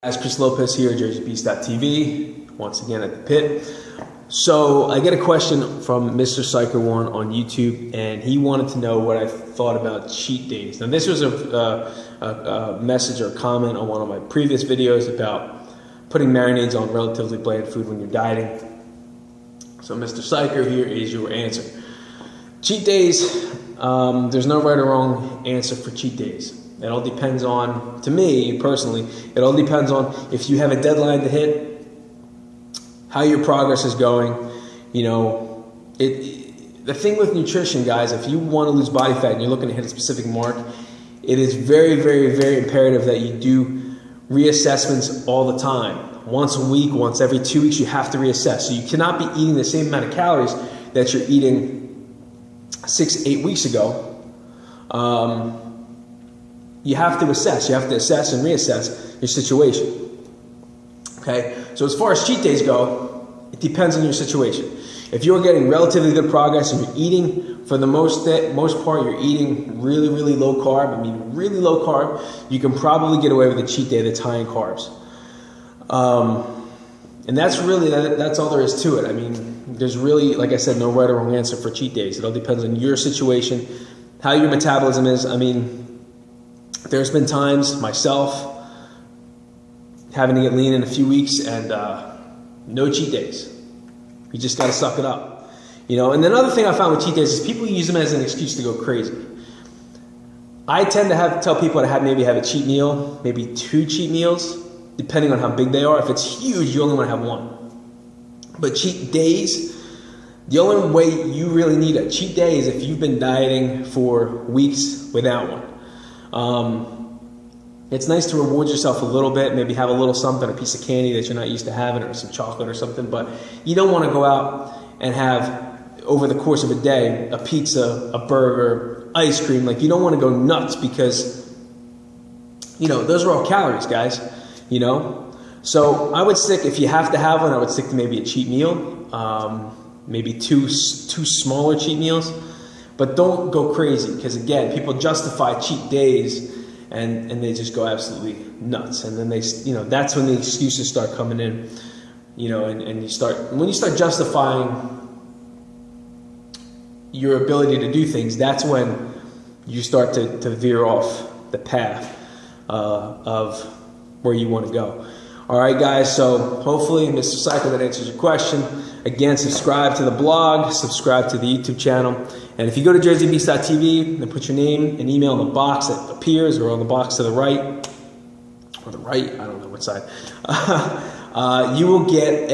As Chris Lopez here, JerseyBeast.tv, once again at the pit. So I get a question from Mr. Psycher1 on YouTube, and he wanted to know what I thought about cheat days. Now this was a message or comment on one of my previous videos about putting marinades on relatively bland food when you're dieting. So Mr. Psycher, here is your answer. Cheat days, there's no right or wrong answer for cheat days. It all depends on, to me personally, it all depends on if you have a deadline to hit, how your progress is going. You know, the thing with nutrition, guys, if you want to lose body fat and you're looking to hit a specific mark, it is very, very, very imperative that you do reassessments all the time. Once a week, once every 2 weeks, you have to reassess. So you cannot be eating the same amount of calories that you're eating 6 to 8 weeks ago. You have to assess. You have to assess and reassess your situation. Okay? So as far as cheat days go, it depends on your situation. If you're getting relatively good progress and you're eating, for the most part, you're eating really, really low carb, I mean really low carb, you can probably get away with a cheat day that's high in carbs. And that's really, that's all there is to it. I mean, there's really, like I said, no right or wrong answer for cheat days. It all depends on your situation, how your metabolism is. I mean, there's been times, myself, having to get lean in a few weeks and no cheat days. You just got to suck it up. You know, and another thing I found with cheat days is people use them as an excuse to go crazy. I tend to tell people to maybe have a cheat meal, maybe 2 cheat meals, depending on how big they are. If it's huge, you only want to have 1. But cheat days, the only way you really need a cheat day is if you've been dieting for weeks without one. It's nice to reward yourself a little bit, maybe have a little something, a piece of candy that you're not used to having, or some chocolate or something, but you don't want to go out and have, over the course of a day, a pizza, a burger, ice cream. Like, you don't want to go nuts because, you know, those are all calories, guys, you know? So I would stick, if you have to have one, I would stick to maybe a cheat meal, maybe two smaller cheat meals. But don't go crazy, because again, people justify cheat days and they just go absolutely nuts. And then they, you know, that's when the excuses start coming in, you know, and when you start justifying your ability to do things, that's when you start to veer off the path of where you want to go. All right, guys, so hopefully, Mr. Psycho, that answers your question. Again, subscribe to the blog, subscribe to the YouTube channel. And if you go to JerseyBeast.tv and put your name and email in the box that appears, or on the box to the right, or the right, I don't know what side, you will get